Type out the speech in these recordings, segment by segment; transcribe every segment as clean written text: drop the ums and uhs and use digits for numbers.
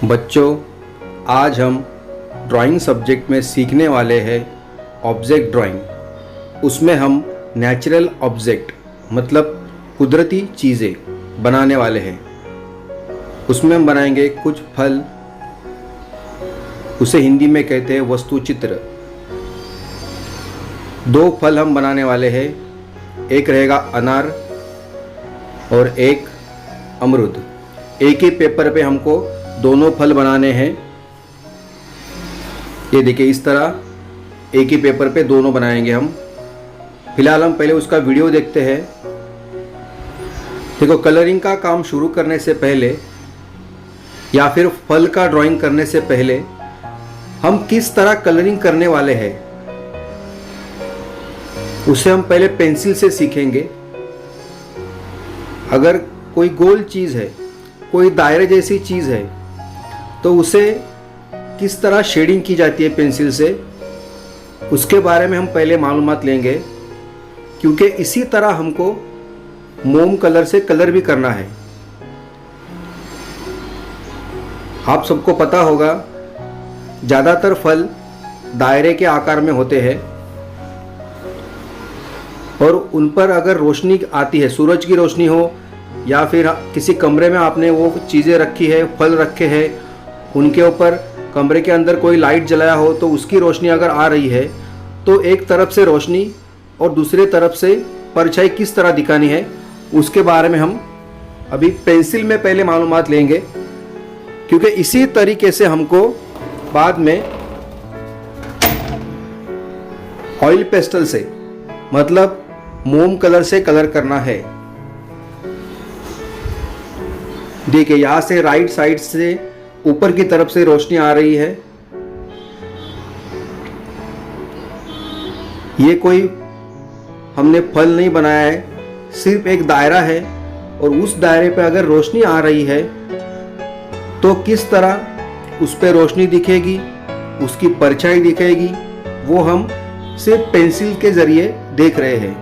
बच्चों, आज हम ड्राइंग सब्जेक्ट में सीखने वाले हैं ऑब्जेक्ट ड्राइंग। उसमें हम नेचुरल ऑब्जेक्ट मतलब कुदरती चीज़ें बनाने वाले हैं। उसमें हम बनाएंगे कुछ फल, उसे हिंदी में कहते हैं वस्तु चित्र। दो फल हम बनाने वाले हैं, एक रहेगा अनार और एक अमरूद। एक ही पेपर पे हमको दोनों फल बनाने हैं। ये देखिए, इस तरह एक ही पेपर पे दोनों बनाएंगे हम। फिलहाल हम पहले उसका वीडियो देखते हैं। देखो, कलरिंग का काम शुरू करने से पहले या फिर फल का ड्राइंग करने से पहले हम किस तरह कलरिंग करने वाले हैं उसे हम पहले पेंसिल से सीखेंगे। अगर कोई गोल चीज़ है, कोई दायरे जैसी चीज़ है, तो उसे किस तरह शेडिंग की जाती है पेंसिल से, उसके बारे में हम पहले मालूमात लेंगे, क्योंकि इसी तरह हमको मोम कलर से कलर भी करना है। आप सबको पता होगा, ज़्यादातर फल दायरे के आकार में होते हैं और उन पर अगर रोशनी आती है, सूरज की रोशनी हो या फिर किसी कमरे में आपने वो चीज़ें रखी है, फल रखे हैं, उनके ऊपर कमरे के अंदर कोई लाइट जलाया हो, तो उसकी रोशनी अगर आ रही है तो एक तरफ से रोशनी और दूसरे तरफ से परछाई किस तरह दिखानी है, उसके बारे में हम अभी पेंसिल में पहले मालूमात लेंगे। क्योंकि इसी तरीके से हमको बाद में ऑयल पेस्टल से मतलब मोम कलर से कलर करना है। देखिए, यहाँ से राइट साइड से ऊपर की तरफ से रोशनी आ रही है। ये कोई हमने फल नहीं बनाया है, सिर्फ एक दायरा है और उस दायरे पे अगर रोशनी आ रही है तो किस तरह उस पे रोशनी दिखेगी, उसकी परछाई दिखेगी, वो हम सिर्फ पेंसिल के जरिए देख रहे हैं।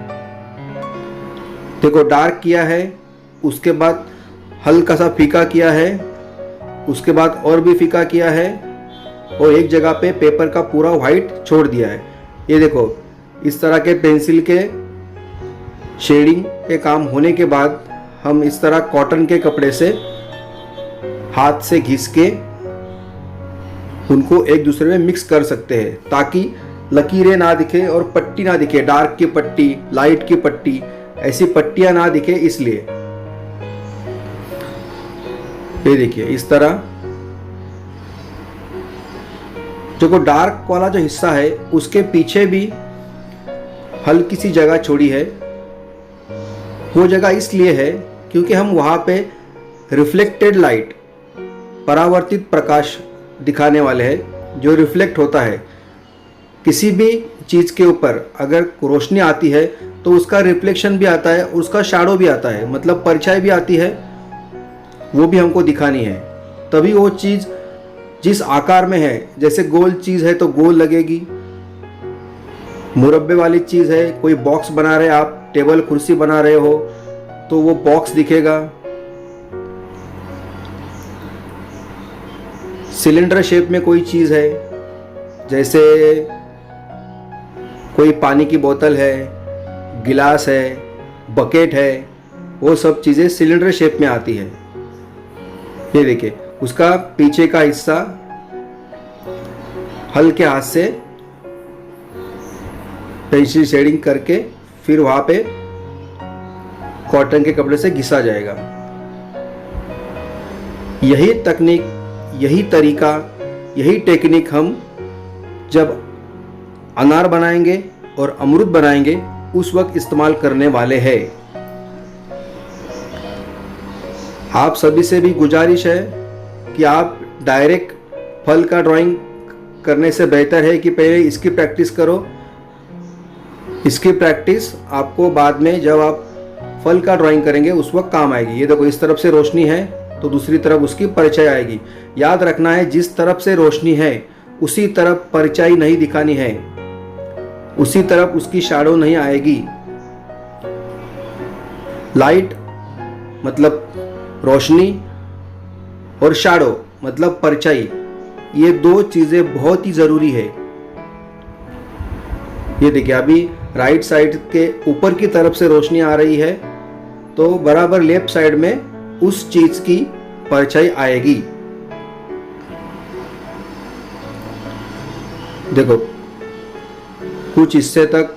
देखो, डार्क किया है, उसके बाद हल्का सा फीका किया है, उसके बाद और भी फीका किया है और एक जगह पे पेपर का पूरा वाइट छोड़ दिया है। ये देखो, इस तरह के पेंसिल के शेडिंग के काम होने के बाद हम इस तरह कॉटन के कपड़े से हाथ से घिस के उनको एक दूसरे में मिक्स कर सकते हैं, ताकि लकीरें ना दिखे और पट्टी ना दिखे, डार्क की पट्टी, लाइट की पट्टी, ऐसी पट्टियां ना दिखे। इसलिए ये देखिए, इस तरह जो डार्क वाला जो हिस्सा है उसके पीछे भी हल्की सी जगह छोड़ी है। वो जगह इसलिए है क्योंकि हम वहां पे रिफ्लेक्टेड लाइट, परावर्तित प्रकाश दिखाने वाले हैं। जो रिफ्लेक्ट होता है किसी भी चीज़ के ऊपर, अगर रोशनी आती है तो उसका रिफ्लेक्शन भी आता है, उसका शैडो भी आता है, मतलब परछाई भी आती है, वो भी हमको दिखानी है। तभी वो चीज़ जिस आकार में है, जैसे गोल चीज़ है तो गोल लगेगी, मुरब्बे वाली चीज़ है, कोई बॉक्स बना रहे आप, टेबल कुर्सी बना रहे हो, तो वो बॉक्स दिखेगा। सिलेंडर शेप में कोई चीज़ है, जैसे कोई पानी की बोतल है, गिलास है, बकेट है, वो सब चीज़ें सिलेंडर शेप में आती है। ये देखिए, उसका पीछे का हिस्सा हल्के हाथ से पेंसिल शेडिंग करके फिर वहां पे कॉटन के कपड़े से घिसा जाएगा। यही तकनीक, यही तरीका, यही टेक्निक हम जब अनार बनाएंगे और अमरूद बनाएंगे उस वक्त इस्तेमाल करने वाले हैं। आप सभी से भी गुजारिश है कि आप डायरेक्ट फल का ड्राइंग करने से बेहतर है कि पहले इसकी प्रैक्टिस करो। इसकी प्रैक्टिस आपको बाद में जब आप फल का ड्राइंग करेंगे उस वक्त काम आएगी। ये देखो, इस तरफ से रोशनी है तो दूसरी तरफ उसकी परछाई आएगी। याद रखना है, जिस तरफ से रोशनी है उसी तरफ परछाई नहीं दिखानी है, उसी तरफ उसकी शैडो नहीं आएगी। लाइट मतलब रोशनी और शैडो मतलब परछाई, ये दो चीज़ें बहुत ही ज़रूरी है। ये देखिए अभी राइट साइड के ऊपर की तरफ से रोशनी आ रही है तो बराबर लेफ्ट साइड में उस चीज़ की परछाई आएगी। देखो कुछ हिस्से तक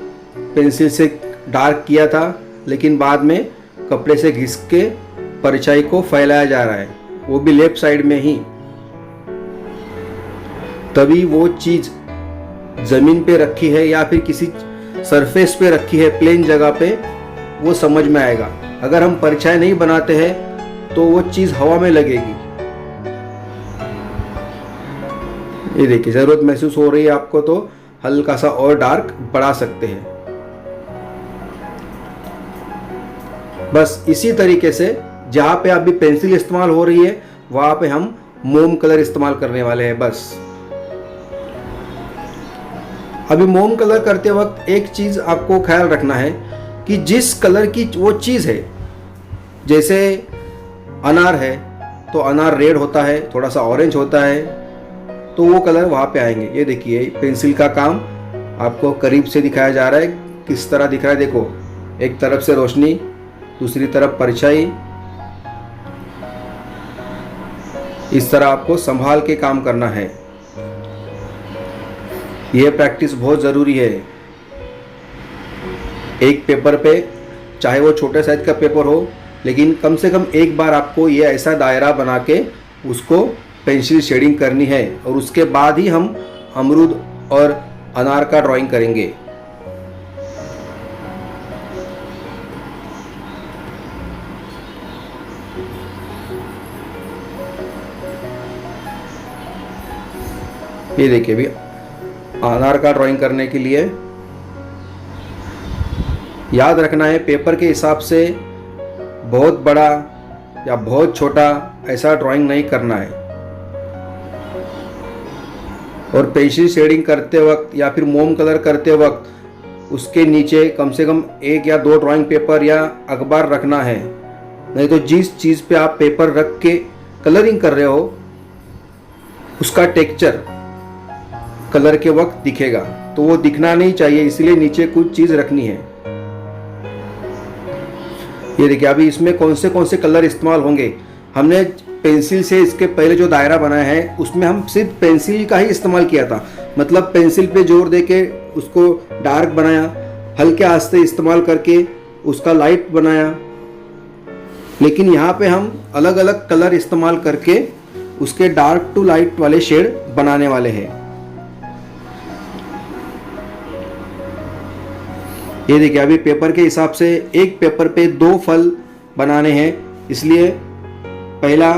पेंसिल से डार्क किया था, लेकिन बाद में कपड़े से घिस के परछाई को फैलाया जा रहा है, वो भी लेफ्ट साइड में ही। तभी वो चीज जमीन पे रखी है या फिर किसी सरफेस पे रखी है, प्लेन जगह पे, वो समझ में आएगा। अगर हम परछाई नहीं बनाते हैं तो वो चीज हवा में लगेगी। ये देखिए जरूरत महसूस हो रही है आपको तो हल्का सा और डार्क बढ़ा सकते हैं। बस इसी तरीके से जहां पे अभी पेंसिल इस्तेमाल हो रही है वहां पे हम मोम कलर इस्तेमाल करने वाले हैं। बस अभी मोम कलर करते वक्त एक चीज आपको ख्याल रखना है कि जिस कलर की वो चीज है, जैसे अनार है तो अनार रेड होता है, थोड़ा सा ऑरेंज होता है, तो वो कलर वहां पे आएंगे। ये देखिए पेंसिल का काम आपको करीब से दिखाया जा रहा है, किस तरह दिख रहा है। देखो एक तरफ से रोशनी, दूसरी तरफ परछाई, इस तरह आपको संभाल के काम करना है। यह प्रैक्टिस बहुत ज़रूरी है। एक पेपर पे, चाहे वो छोटे साइज का पेपर हो, लेकिन कम से कम एक बार आपको ये ऐसा दायरा बना के उसको पेंसिल शेडिंग करनी है और उसके बाद ही हम अमरूद और अनार का ड्राइंग करेंगे। ये देखिए भी अनार का ड्राइंग करने के लिए याद रखना है पेपर के हिसाब से बहुत बड़ा या बहुत छोटा ऐसा ड्राइंग नहीं करना है। और पेंसिल शेडिंग करते वक्त या फिर मोम कलर करते वक्त उसके नीचे कम से कम 1 या 2 ड्राइंग पेपर या अखबार रखना है, नहीं तो जिस चीज़ पे आप पेपर रख के कलरिंग कर रहे हो उसका टेक्सचर कलर के वक्त दिखेगा, तो वो दिखना नहीं चाहिए, इसलिए नीचे कुछ चीज़ रखनी है। ये देखिए अभी इसमें कौन से कलर इस्तेमाल होंगे। हमने पेंसिल से इसके पहले जो दायरा बनाया है उसमें हम सिर्फ पेंसिल का ही इस्तेमाल किया था, मतलब पेंसिल पे जोर देके उसको डार्क बनाया, हल्के हाथ से इस्तेमाल करके उसका लाइट बनाया। लेकिन यहाँ पे हम अलग अलग कलर इस्तेमाल करके उसके डार्क टू लाइट वाले शेड बनाने वाले हैं। ये देखिए अभी पेपर के हिसाब से एक पेपर पे 2 फल बनाने हैं, इसलिए पहला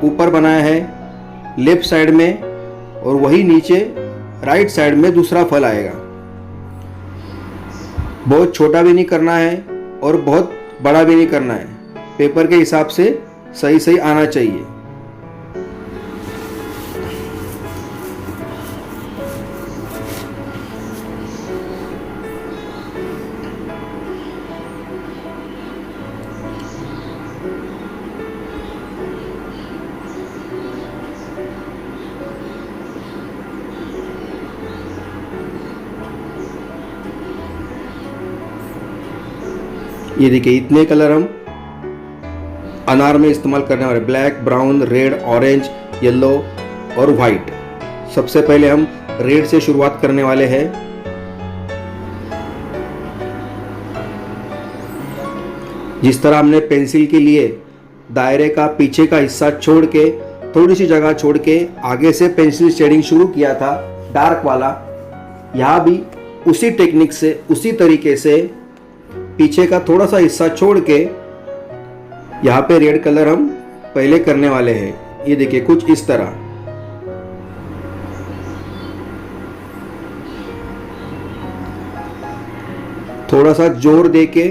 ऊपर बनाया है लेफ्ट साइड में और वही नीचे राइट साइड में दूसरा फल आएगा। बहुत छोटा भी नहीं करना है और बहुत बड़ा भी नहीं करना है, पेपर के हिसाब से सही सही आना चाहिए। ये देखिए इतने कलर हम अनार में इस्तेमाल करने वाले, black, brown, red, orange, yellow और वाइट। सबसे पहले हम रेड से शुरुआत करने वाले हैं। जिस तरह हमने पेंसिल के लिए दायरे का पीछे का हिस्सा छोड़ के, थोड़ी सी जगह छोड़ के आगे से पेंसिल शेडिंग शुरू किया था डार्क वाला, यहाँ भी उसी टेक्निक से, उसी तरीके से पीछे का थोड़ा सा हिस्सा छोड़ के यहाँ पे रेड कलर हम पहले करने वाले हैं। ये देखिए कुछ इस तरह। थोड़ा सा जोर दे के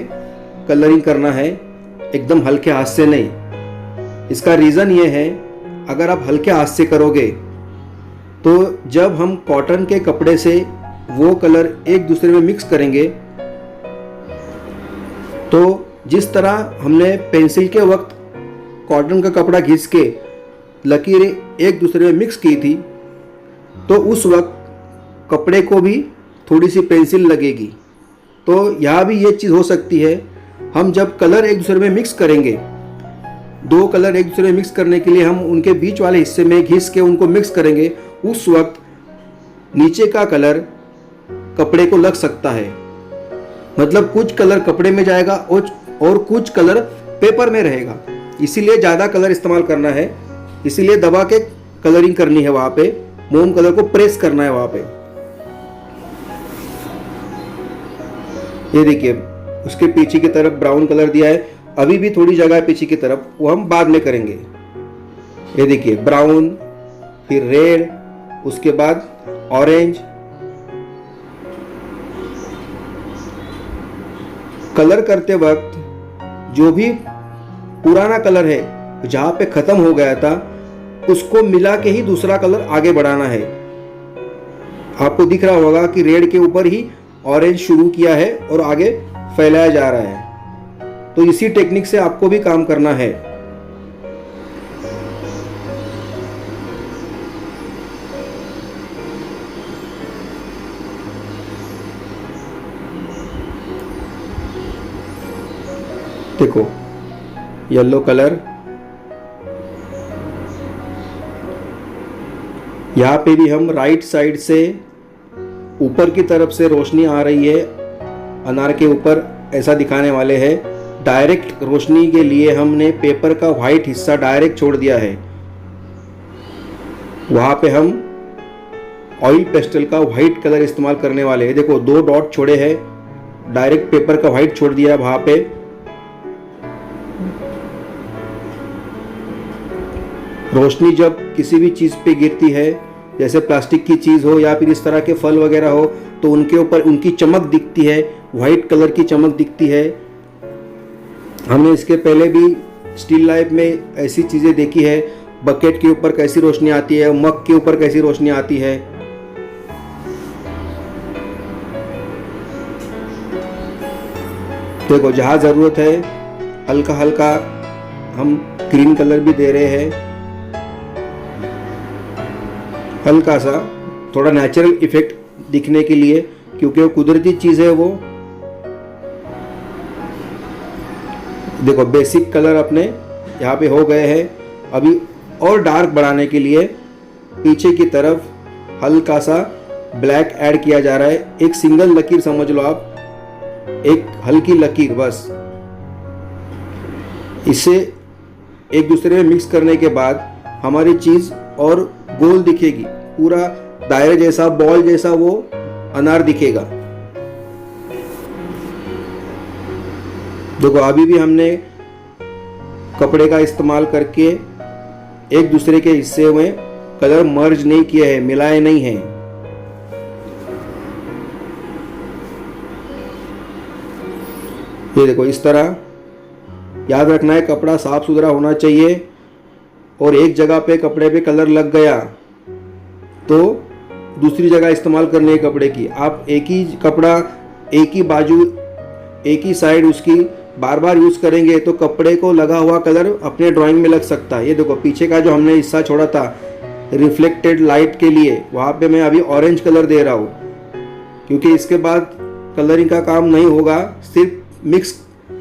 कलरिंग करना है, एकदम हल्के हाथ से नहीं। इसका रीज़न ये है, अगर आप हल्के हाथ से करोगे तो जब हम कॉटन के कपड़े से वो कलर एक दूसरे में मिक्स करेंगे तो जिस तरह हमने पेंसिल के वक्त कॉटन का कपड़ा घिस के लकीरें एक दूसरे में मिक्स की थी तो उस वक्त कपड़े को भी थोड़ी सी पेंसिल लगेगी। तो यहाँ भी ये चीज़ हो सकती है, हम जब कलर एक दूसरे में मिक्स करेंगे, दो कलर एक दूसरे में मिक्स करने के लिए हम उनके बीच वाले हिस्से में घिस के उनको मिक्स करेंगे, उस वक्त नीचे का कलर कपड़े को लग सकता है। मतलब कुछ कलर कपड़े में जाएगा और कुछ कलर पेपर में रहेगा। इसीलिए ज़्यादा कलर इस्तेमाल करना है, इसीलिए दबा के कलरिंग करनी है, वहाँ पे मोम कलर को प्रेस करना है वहाँ पे। ये देखिए उसके पीछे की तरफ ब्राउन कलर दिया है, अभी भी थोड़ी जगह है पीछे की तरफ, वो हम बाद में करेंगे। ये देखिए ब्राउन, फिर रेड, उसके बाद ऑरेंज। कलर करते वक्त जो भी पुराना कलर है जहां पे खत्म हो गया था उसको मिला के ही दूसरा कलर आगे बढ़ाना है। आपको दिख रहा होगा कि रेड के ऊपर ही ऑरेंज शुरू किया है और आगे फैलाया जा रहा है। तो इसी टेक्निक से आपको भी काम करना है। देखो येलो कलर, यहाँ पे भी हम राइट साइड से ऊपर की तरफ से रोशनी आ रही है, अनार के ऊपर ऐसा दिखाने वाले हैं। डायरेक्ट रोशनी के लिए हमने पेपर का व्हाइट हिस्सा डायरेक्ट छोड़ दिया है, वहाँ पे हम ऑयल पेस्टल का व्हाइट कलर इस्तेमाल करने वाले हैं। देखो दो डॉट छोड़े हैं, डायरेक्ट पेपर का व्हाइट छोड़ दिया है वहाँ पे। रोशनी जब किसी भी चीज़ पे गिरती है, जैसे प्लास्टिक की चीज़ हो या फिर इस तरह के फल वगैरह हो, तो उनके ऊपर उनकी चमक दिखती है, वाइट कलर की चमक दिखती है। हमने इसके पहले भी स्टिल लाइफ में ऐसी चीज़ें देखी है, बकेट के ऊपर कैसी रोशनी आती है, मग के ऊपर कैसी रोशनी आती है। देखो जहाँ ज़रूरत है हल्का हल्का हम ग्रीन कलर भी दे रहे हैं, हल्का सा थोड़ा नेचुरल इफेक्ट दिखने के लिए, क्योंकि वो कुदरती चीज़ है। वो देखो बेसिक कलर अपने यहाँ पे हो गए हैं। अभी और डार्क बढ़ाने के लिए पीछे की तरफ हल्का सा ब्लैक ऐड किया जा रहा है। एक सिंगल लकीर समझ लो आप, एक हल्की लकीर बस। इसे एक दूसरे में मिक्स करने के बाद हमारी चीज़ और गोल दिखेगी, पूरा दायरे जैसा, बॉल जैसा वो अनार दिखेगा। देखो अभी भी हमने कपड़े का इस्तेमाल करके एक दूसरे के हिस्से में कलर मर्ज नहीं किए हैं, मिलाए नहीं हैं। ये देखो इस तरह याद रखना है, कपड़ा साफ सुथरा होना चाहिए। और एक जगह पे कपड़े पे कलर लग गया तो दूसरी जगह इस्तेमाल करने है कपड़े की। आप एक ही कपड़ा, एक ही बाजू, एक ही साइड उसकी बार बार यूज़ करेंगे तो कपड़े को लगा हुआ कलर अपने ड्राइंग में लग सकता है। ये देखो पीछे का जो हमने हिस्सा छोड़ा था रिफ्लेक्टेड लाइट के लिए, वहाँ पे मैं अभी ऑरेंज कलर दे रहा हूँ, क्योंकि इसके बाद कलरिंग का काम नहीं होगा, सिर्फ मिक्स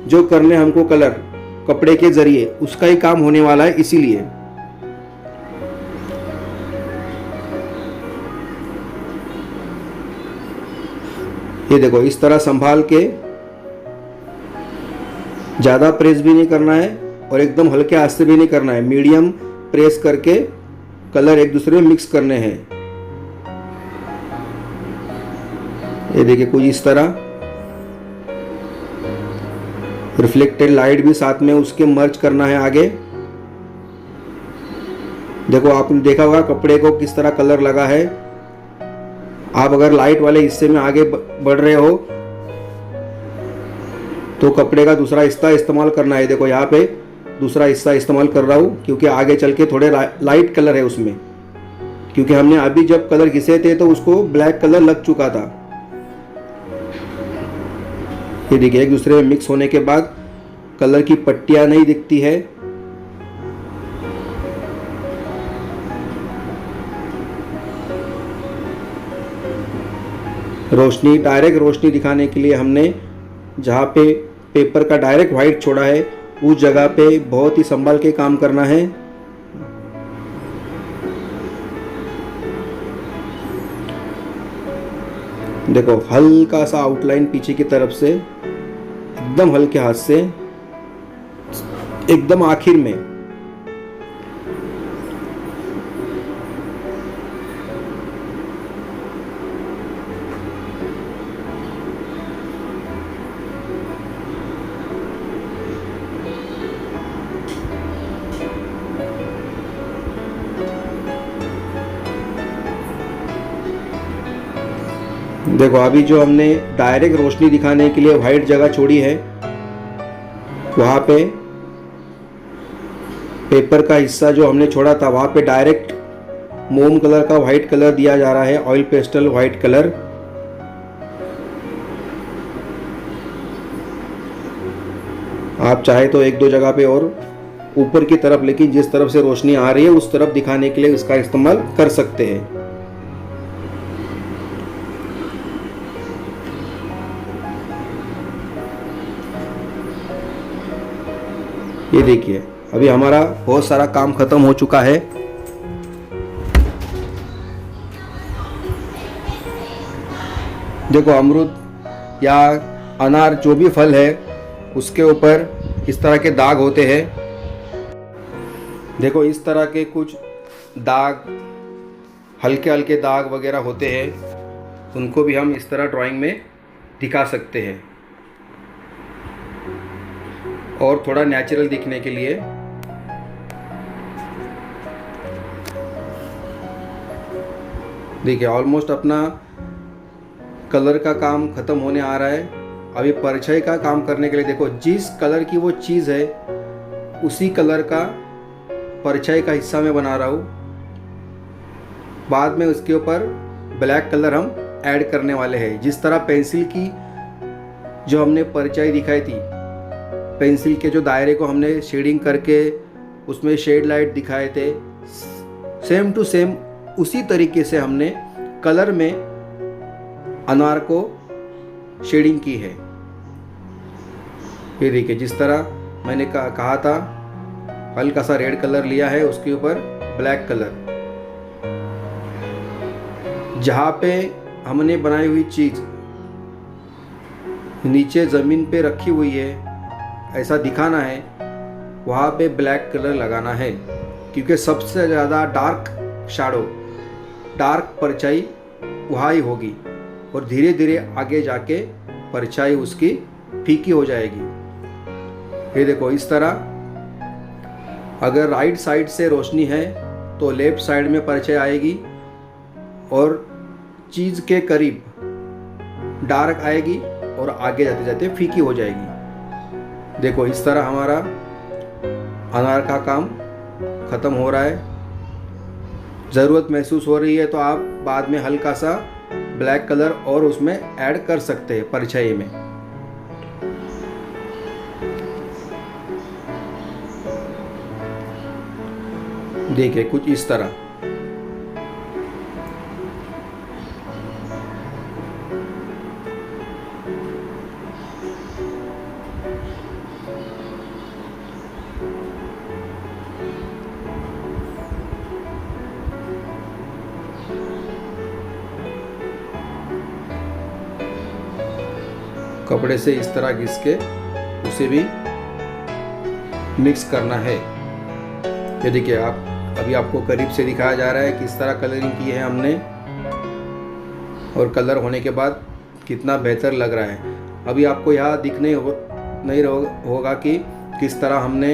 जो करने हमको कलर कपड़े के ज़रिए उसका ही काम होने वाला है। इसीलिए ये देखो इस तरह संभाल के, ज़्यादा प्रेस भी नहीं करना है और एकदम हल्के हाथ से भी नहीं करना है, मीडियम प्रेस करके कलर एक दूसरे में मिक्स करने हैं। ये देखिए कुछ इस तरह रिफ्लेक्टेड लाइट भी साथ में उसके मर्ज करना है आगे। देखो आपने देखा होगा कपड़े को किस तरह कलर लगा है। आप अगर लाइट वाले हिस्से में आगे बढ़ रहे हो तो कपड़े का दूसरा हिस्सा इस्तेमाल करना है। देखो यहाँ पे दूसरा हिस्सा इस्तेमाल कर रहा हूँ क्योंकि आगे चल के थोड़े लाइट कलर है उसमें, क्योंकि हमने अभी जब कलर घिसे थे तो उसको ब्लैक कलर लग चुका था। ये देखिए एक दूसरे में मिक्स होने के बाद कलर की पट्टियाँ नहीं दिखती है। रोशनी, डायरेक्ट रोशनी दिखाने के लिए हमने जहाँ पे पेपर का डायरेक्ट वाइट छोड़ा है उस जगह पे बहुत ही संभाल के काम करना है। देखो हल्का सा आउटलाइन पीछे की तरफ से, एकदम हल्के हाथ से, एकदम आखिर में। देखो अभी जो हमने डायरेक्ट रोशनी दिखाने के लिए वाइट जगह छोड़ी है, वहाँ पे पेपर का हिस्सा जो हमने छोड़ा था वहाँ पे डायरेक्ट मोम कलर का वाइट कलर दिया जा रहा है, ऑयल पेस्टल वाइट कलर। आप चाहे तो एक दो जगह पे और ऊपर की तरफ, लेकिन जिस तरफ से रोशनी आ रही है उस तरफ दिखाने के लिए इसका इस्तेमाल कर सकते हैं। ये देखिए अभी हमारा बहुत सारा काम खत्म हो चुका है। देखो अमरूद या अनार जो भी फल है उसके ऊपर इस तरह के दाग होते हैं। देखो इस तरह के कुछ दाग, हल्के हल्के दाग वगैरह होते हैं, उनको भी हम इस तरह ड्राइंग में दिखा सकते हैं और थोड़ा नेचुरल दिखने के लिए। देखिए ऑलमोस्ट अपना कलर का काम ख़त्म होने आ रहा है। अभी परछाई का काम करने के लिए देखो जिस कलर की वो चीज़ है उसी कलर का परछाई का हिस्सा मैं बना रहा हूँ। बाद में उसके ऊपर ब्लैक कलर हम ऐड करने वाले हैं। जिस तरह पेंसिल की जो हमने परछाई दिखाई थी, पेंसिल के जो दायरे को हमने शेडिंग करके उसमें शेड लाइट दिखाए थे, सेम टू सेम उसी तरीके से हमने कलर में अनार को शेडिंग की है। ये देखिए जिस तरह मैंने कहा था, हल्का सा रेड कलर लिया है, उसके ऊपर ब्लैक कलर। जहाँ पे हमने बनाई हुई चीज़ नीचे ज़मीन पे रखी हुई है ऐसा दिखाना है, वहाँ पे ब्लैक कलर लगाना है, क्योंकि सबसे ज़्यादा डार्क शैडो, डार्क परछाई वहाँ ही होगी और धीरे धीरे आगे जाके परछाई उसकी फीकी हो जाएगी। ये देखो इस तरह अगर राइट साइड से रोशनी है तो लेफ्ट साइड में परछाई आएगी और चीज़ के करीब डार्क आएगी और आगे जाते जाते फीकी हो जाएगी। देखो इस तरह हमारा अनार का काम ख़त्म हो रहा है। ज़रूरत महसूस हो रही है तो आप बाद में हल्का सा ब्लैक कलर और उसमें ऐड कर सकते हैं परछाई में। देखिए कुछ इस तरह। कपड़े से इस तरह घिस के उसे भी मिक्स करना है। ये देखिए आप, अभी आपको करीब से दिखाया जा रहा है किस तरह कलरिंग की है हमने और कलर होने के बाद कितना बेहतर लग रहा है। अभी आपको यहाँ दिखने नहीं होगा कि किस तरह हमने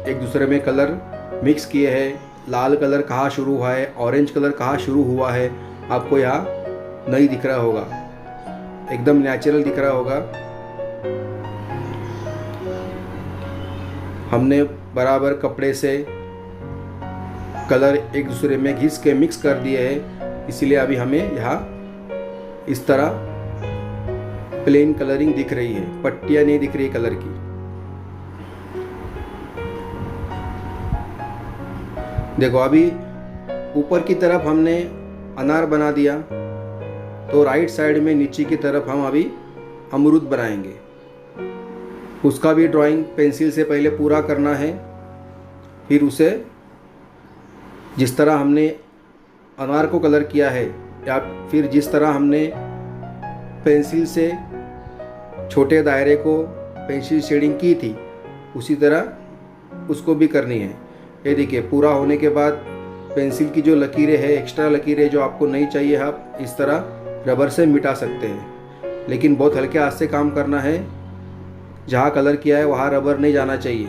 एक दूसरे में कलर मिक्स किए हैं। लाल कलर कहाँ शुरू हुआ है, ऑरेंज कलर कहाँ शुरू हुआ है, आपको यहाँ नहीं दिख रहा होगा, एकदम नेचुरल दिख रहा होगा। हमने बराबर कपड़े से कलर एक दूसरे में घिस के मिक्स कर दिए हैं, इसीलिए अभी हमें यहाँ इस तरह प्लेन कलरिंग दिख रही है, पट्टियाँ नहीं दिख रही कलर की। देखो अभी ऊपर की तरफ हमने अनार बना दिया तो राइट साइड में नीचे की तरफ हम अभी अमरूद बनाएंगे। उसका भी ड्राइंग पेंसिल से पहले पूरा करना है। फिर उसे जिस तरह हमने अनार को कलर किया है या फिर जिस तरह हमने पेंसिल से छोटे दायरे को पेंसिल शेडिंग की थी उसी तरह उसको भी करनी है। ये देखिए पूरा होने के बाद पेंसिल की जो लकीरें हैं, एक्स्ट्रा लकीरें जो आपको नहीं चाहिए, आप इस तरह रबर से मिटा सकते हैं। लेकिन बहुत हल्के हाथ से काम करना है। जहाँ कलर किया है वहाँ रबर नहीं जाना चाहिए।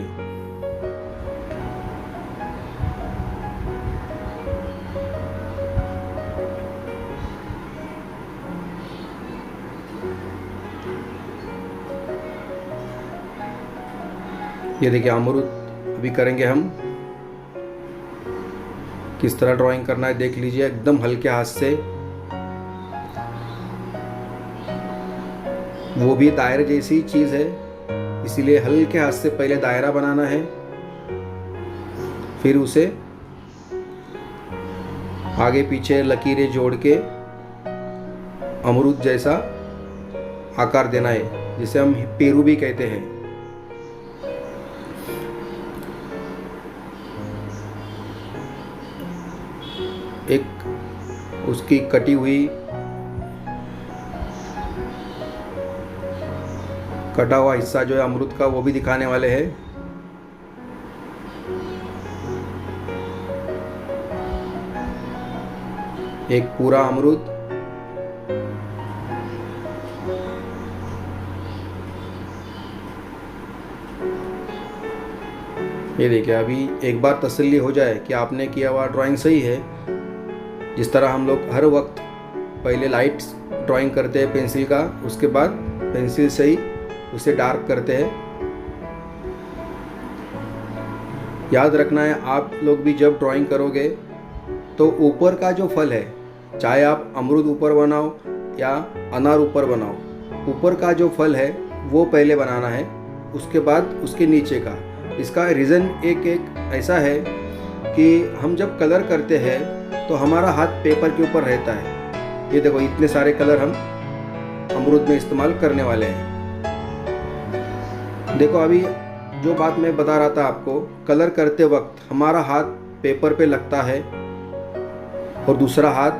ये देखिए अमरूद अभी करेंगे हम। किस तरह ड्राइंग करना है देख लीजिए, एकदम हल्के हाथ से, वो भी दायरे जैसी चीज़ है इसीलिए हल्के हाथ से पहले दायरा बनाना है, फिर उसे आगे पीछे लकीरें जोड़ के अमरूद जैसा आकार देना है, जिसे हम पेरू भी कहते हैं। एक उसकी कटी हुई कटा हुआ हिस्सा जो है अमरूद का वो भी दिखाने वाले हैं। एक पूरा अमरूद, ये देखिए। अभी एक बार तसल्ली हो जाए कि आपने किया हुआ ड्राइंग सही है, जिस तरह हम लोग हर वक्त पहले लाइट ड्राइंग करते हैं पेंसिल का, उसके बाद पेंसिल से ही उसे डार्क करते हैं। याद रखना है आप लोग भी जब ड्राइंग करोगे तो ऊपर का जो फल है, चाहे आप अमरूद ऊपर बनाओ या अनार ऊपर बनाओ, ऊपर का जो फल है वो पहले बनाना है, उसके बाद उसके नीचे का। इसका रीज़न एक ऐसा है कि हम जब कलर करते हैं तो हमारा हाथ पेपर के ऊपर रहता है। ये देखो इतने सारे कलर हम अमरूद में इस्तेमाल करने वाले हैं। देखो अभी जो बात मैं बता रहा था आपको, कलर करते वक्त हमारा हाथ पेपर पे लगता है और दूसरा हाथ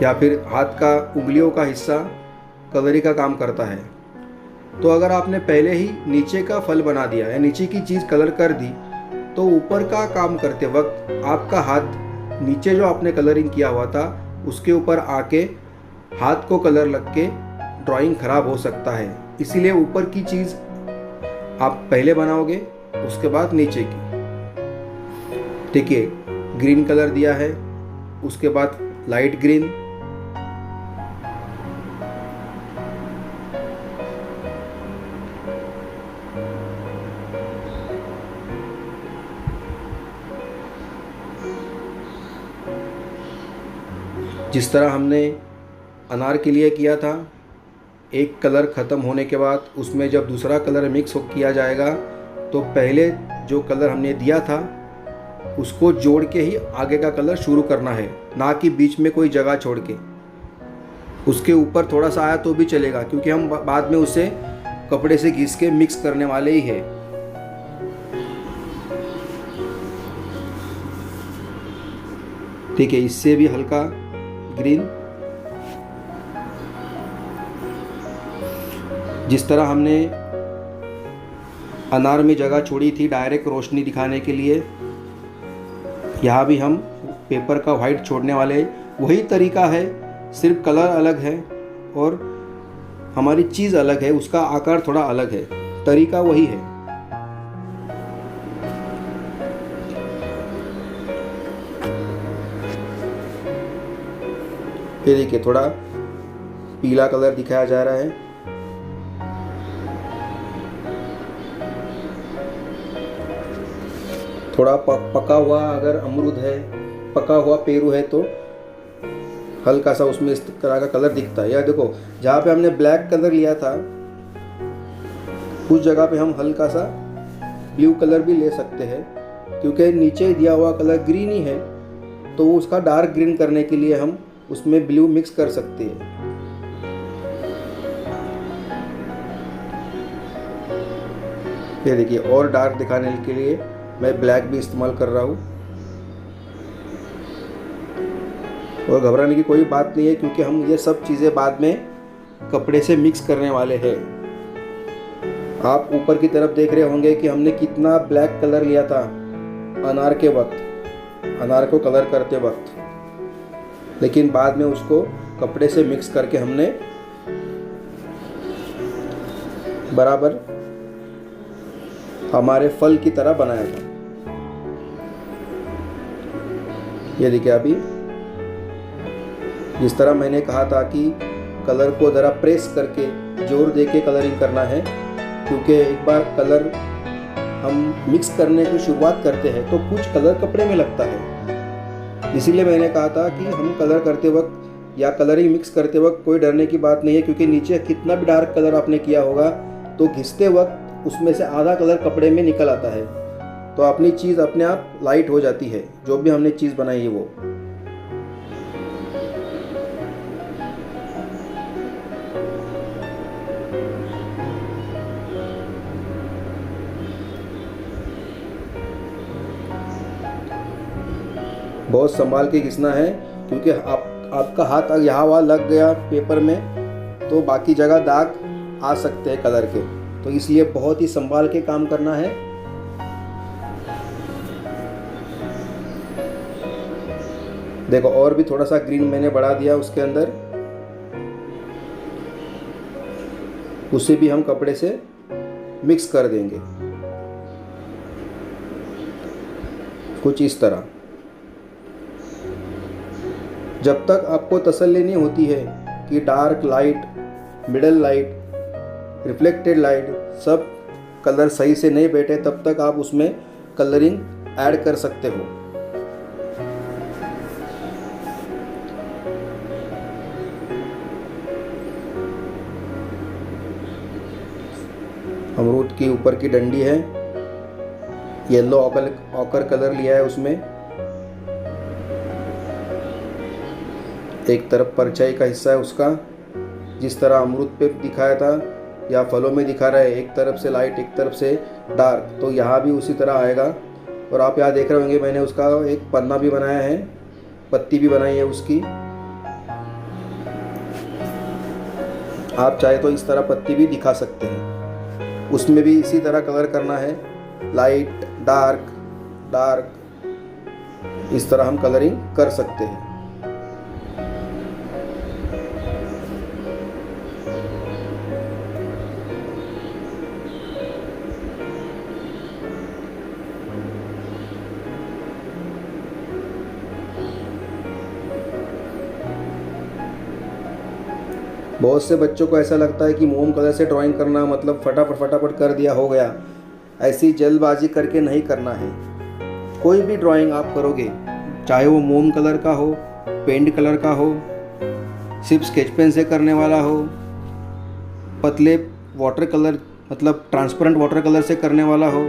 या फिर हाथ का उंगलियों का हिस्सा कलरी का काम करता है। तो अगर आपने पहले ही नीचे का फल बना दिया या नीचे की चीज़ कलर कर दी तो ऊपर का काम करते वक्त आपका हाथ नीचे जो आपने कलरिंग किया हुआ था उसके ऊपर आके हाथ को कलर लग के ड्राइंग खराब हो सकता है। इसीलिए ऊपर की चीज़ आप पहले बनाओगे, उसके बाद नीचे की। देखिए ग्रीन कलर दिया है, उसके बाद लाइट ग्रीन, जिस तरह हमने अनार के लिए किया था। एक कलर ख़त्म होने के बाद उसमें जब दूसरा कलर मिक्स किया जाएगा तो पहले जो कलर हमने दिया था उसको जोड़ के ही आगे का कलर शुरू करना है, ना कि बीच में कोई जगह छोड़ के। उसके ऊपर थोड़ा सा आया तो भी चलेगा, क्योंकि हम बाद में उसे कपड़े से घिस के मिक्स करने वाले ही है। ठीक है, इससे भी हल्का ग्रीन। जिस तरह हमने अनार में जगह छोड़ी थी डायरेक्ट रोशनी दिखाने के लिए, यहाँ भी हम पेपर का वाइट छोड़ने वाले। वही तरीका है, सिर्फ कलर अलग है और हमारी चीज़ अलग है, उसका आकार थोड़ा अलग है, तरीका वही है। ये देखिए थोड़ा पीला कलर दिखाया जा रहा है। थोड़ा पका हुआ अगर अमरूद है, पका हुआ पेरू है तो हल्का सा उसमें इस तरह का कलर दिखता है। या देखो जहाँ पे हमने ब्लैक कलर लिया था उस जगह पे हम हल्का सा ब्लू कलर भी ले सकते हैं, क्योंकि नीचे दिया हुआ कलर ग्रीन ही है तो उसका डार्क ग्रीन करने के लिए हम उसमें ब्लू मिक्स कर सकती है। ये देखिए, और डार्क दिखाने के लिए मैं ब्लैक भी इस्तेमाल कर रहा हूँ। और घबराने की कोई बात नहीं है, क्योंकि हम ये सब चीज़ें बाद में कपड़े से मिक्स करने वाले हैं। आप ऊपर की तरफ देख रहे होंगे कि हमने कितना ब्लैक कलर लिया था अनार के वक्त, अनार को कलर करते वक्त, लेकिन बाद में उसको कपड़े से मिक्स करके हमने बराबर हमारे फल की तरह बनाया था। ये देखिए, अभी जिस तरह मैंने कहा था कि कलर को ज़रा प्रेस करके जोर दे के कलरिंग करना है, क्योंकि एक बार कलर हम मिक्स करने की शुरुआत करते हैं तो कुछ कलर कपड़े में लगता है। इसीलिए मैंने कहा था कि हम कलर करते वक्त या कलरिंग मिक्स करते वक्त कोई डरने की बात नहीं है, क्योंकि नीचे कितना भी डार्क कलर आपने किया होगा तो घिसते वक्त उसमें से आधा कलर कपड़े में निकल आता है, तो अपनी चीज़ अपने आप लाइट हो जाती है, जो भी हमने चीज़ बनाई है वो। बहुत संभाल के घिसना है, क्योंकि आपका हाथ यहाँ वहाँ लग गया पेपर में तो बाकी जगह दाग आ सकते हैं कलर के, तो इसलिए बहुत ही संभाल के काम करना है। देखो, और भी थोड़ा सा ग्रीन मैंने बढ़ा दिया उसके अंदर, उसे भी हम कपड़े से मिक्स कर देंगे कुछ इस तरह। जब तक आपको तसल्ली नहीं होती है कि dark light, middle light, reflected light सब कलर सही से नहीं बैठे, तब तक आप उसमें कलरिंग ऐड कर सकते हो। अमरूद की ऊपर की डंडी है, येलो ऑकर कलर लिया है उसमें। एक तरफ परछाई का हिस्सा है उसका, जिस तरह अमरूद पे दिखाया था या फलों में दिखा रहा है, एक तरफ से लाइट एक तरफ से डार्क, तो यहाँ भी उसी तरह आएगा। और आप यहाँ देख रहे होंगे मैंने उसका एक पन्ना भी बनाया है, पत्ती भी बनाई है उसकी। आप चाहे तो इस तरह पत्ती भी दिखा सकते हैं, उसमें भी इसी तरह कलर करना है, लाइट डार्क डार्क, इस तरह हम कलरिंग कर सकते हैं। बहुत से बच्चों को ऐसा लगता है कि मोम कलर से ड्राइंग करना मतलब फटाफट कर दिया, हो गया। ऐसी जल्दबाजी करके नहीं करना है। कोई भी ड्राइंग आप करोगे, चाहे वो मोम कलर का हो, पेंट कलर का हो, सिर्फ स्केच पेन से करने वाला हो, पतले वाटर कलर मतलब ट्रांसपेरेंट वाटर कलर से करने वाला हो,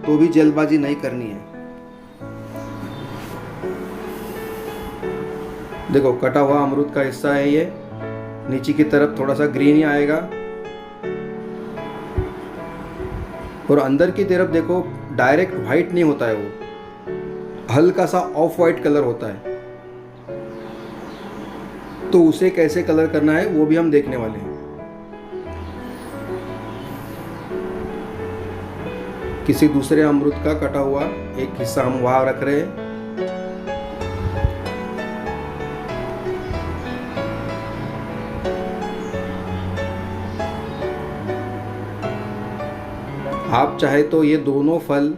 तो भी जल्दबाजी नहीं करनी है। देखो, कटा हुआ अमरूद का हिस्सा है ये, नीचे की तरफ थोड़ा सा ग्रीन ही आएगा, और अंदर की तरफ देखो डायरेक्ट वाइट नहीं होता है, वो हल्का सा ऑफ वाइट कलर होता है। तो उसे कैसे कलर करना है वो भी हम देखने वाले हैं। किसी दूसरे अमरूद का कटा हुआ एक हिस्सा हम वहां रख रहे हैं। आप चाहे तो ये दोनों फल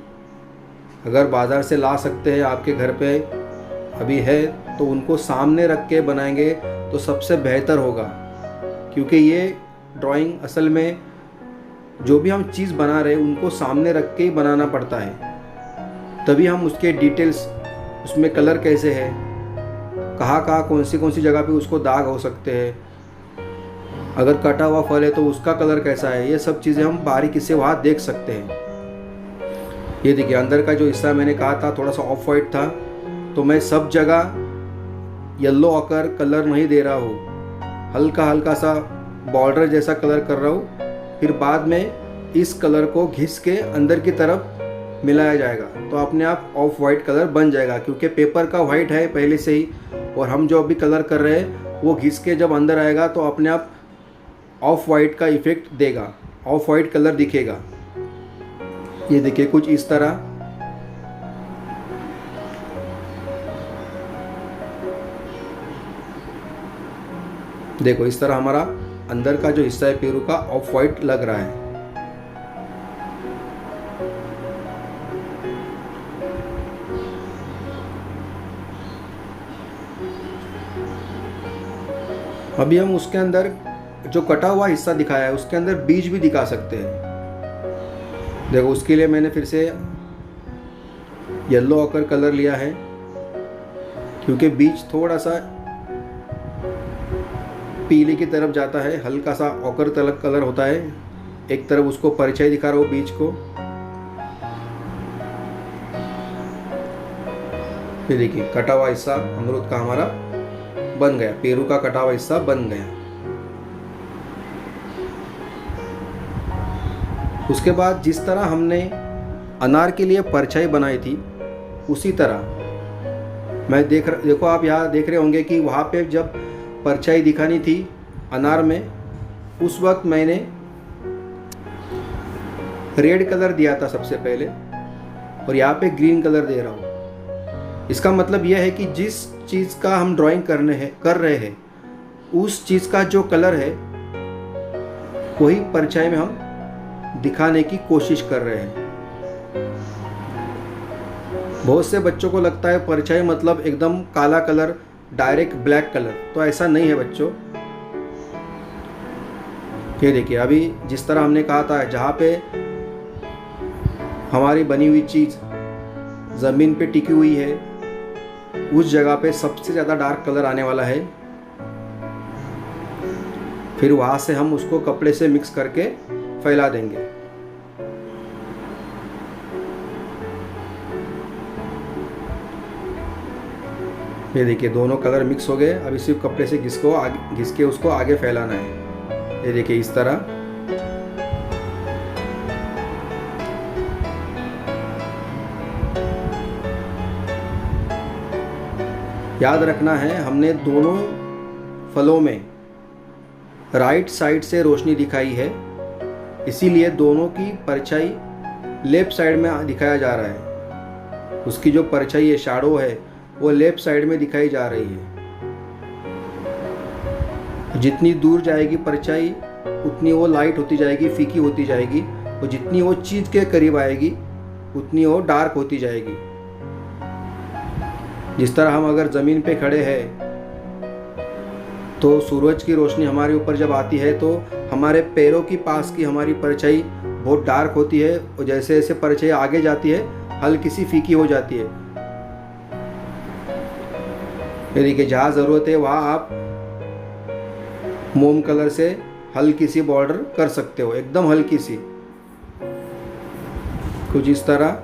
अगर बाज़ार से ला सकते हैं, आपके घर पे अभी है, तो उनको सामने रख के बनाएंगे तो सबसे बेहतर होगा, क्योंकि ये ड्राइंग असल में जो भी हम चीज़ बना रहे हैं उनको सामने रख के ही बनाना पड़ता है, तभी हम उसके डिटेल्स, उसमें कलर कैसे है, कहाँ कौन सी जगह पे उसको दाग हो सकते हैं, अगर कटा हुआ फल है तो उसका कलर कैसा है, ये सब चीज़ें हम बारीकी से वहाँ देख सकते हैं। ये देखिए, अंदर का जो हिस्सा मैंने कहा था थोड़ा सा ऑफ वाइट था, तो मैं सब जगह येलो ऑकर कलर नहीं दे रहा हो, हल्का हल्का सा बॉर्डर जैसा कलर कर रहा हो, फिर बाद में इस कलर को घिस के अंदर की तरफ मिलाया जाएगा तो अपने आप ऑफ वाइट कलर बन जाएगा, क्योंकि पेपर का वाइट है पहले से ही और हम जो अभी कलर कर रहे हैं वो घिस के जब अंदर आएगा तो अपने आप ऑफ वाइट का इफेक्ट देगा, ऑफ वाइट कलर दिखेगा। ये देखिए कुछ इस तरह। देखो इस तरह हमारा अंदर का जो हिस्सा है पेरू का ऑफ वाइट लग रहा है। अभी हम उसके अंदर जो कटा हुआ हिस्सा दिखाया है उसके अंदर बीज भी दिखा सकते हैं। देखो उसके लिए मैंने फिर से येलो ऑकर कलर लिया है, क्योंकि बीज थोड़ा सा पीले की तरफ जाता है, हल्का सा ऑकर तलक कलर होता है। एक तरफ उसको परिचय दिखा रहा हूँ बीज को। ये देखिए कटा हुआ हिस्सा अमरूद का हमारा बन गया, पेरू का कटा हुआ हिस्सा बन गया। उसके बाद जिस तरह हमने अनार के लिए परछाई बनाई थी उसी तरह मैं देखो आप यहाँ देख रहे होंगे कि वहाँ पे जब परछाई दिखानी थी अनार में, उस वक्त मैंने रेड कलर दिया था सबसे पहले और यहाँ पे ग्रीन कलर दे रहा हूँ। इसका मतलब यह है कि जिस चीज़ का हम ड्राइंग कर रहे हैं उस चीज़ का जो कलर है वही परछाई में हम दिखाने की कोशिश कर रहे हैं। बहुत से बच्चों को लगता है परछाई मतलब एकदम काला कलर, डायरेक्ट ब्लैक कलर, तो ऐसा नहीं है बच्चों। ये देखिए अभी जिस तरह हमने कहा था जहाँ पे हमारी बनी हुई चीज़ ज़मीन पे टिकी हुई है उस जगह पे सबसे ज़्यादा डार्क कलर आने वाला है। फिर वहाँ से हम उसको कपड़े से मिक्स करके फैला देंगे। ये देखिए दोनों कलर मिक्स हो गए। अब इसी कपड़े से घिस के उसको आगे फैलाना है। ये देखिए इस तरह। याद रखना है हमने दोनों फलों में राइट साइड से रोशनी दिखाई है, इसीलिए दोनों की परछाई लेफ्ट साइड में दिखाया जा रहा है। उसकी जो परछाई है, शैडो है, वो लेफ्ट साइड में दिखाई जा रही है। जितनी दूर जाएगी परछाई उतनी वो लाइट होती जाएगी, फीकी होती जाएगी, और जितनी वो चीज़ के करीब आएगी उतनी वो डार्क होती जाएगी। जिस तरह हम अगर ज़मीन पे खड़े हैं तो सूरज की रोशनी हमारे ऊपर जब आती है तो हमारे पैरों की पास की हमारी परछाई बहुत डार्क होती है, और जैसे जैसे परछाई आगे जाती है हल्की सी फीकी हो जाती है। ये देखिए जहाँ ज़रूरत है वहाँ आप मोम कलर से हल्की सी बॉर्डर कर सकते हो, एकदम हल्की सी, कुछ इस तरह।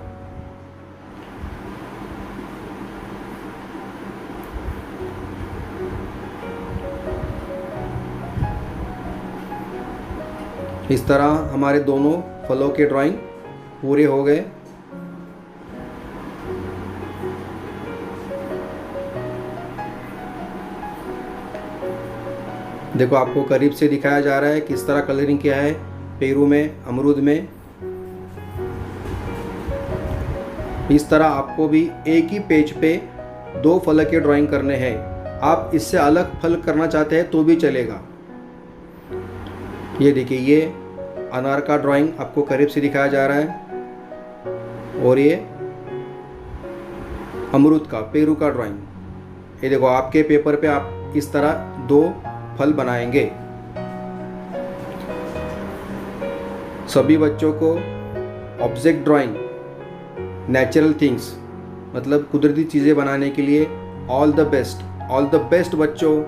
इस तरह हमारे दोनों फलों के ड्राइंग पूरे हो गए। देखो आपको करीब से दिखाया जा रहा है किस तरह कलरिंग किया है पेरू में, अमरूद में। इस तरह आपको भी एक ही पेज पे दो फल के ड्राइंग करने हैं। आप इससे अलग फल करना चाहते हैं तो भी चलेगा। ये देखिए ये अनार का ड्राइंग आपको करीब से दिखाया जा रहा है, और ये अमरूद का, पेरू का ड्राइंग। ये देखो आपके पेपर पे आप इस तरह दो फल बनाएंगे। सभी बच्चों को ऑब्जेक्ट ड्राइंग, नेचुरल थिंग्स मतलब कुदरती चीज़ें बनाने के लिए ऑल द बेस्ट बच्चों।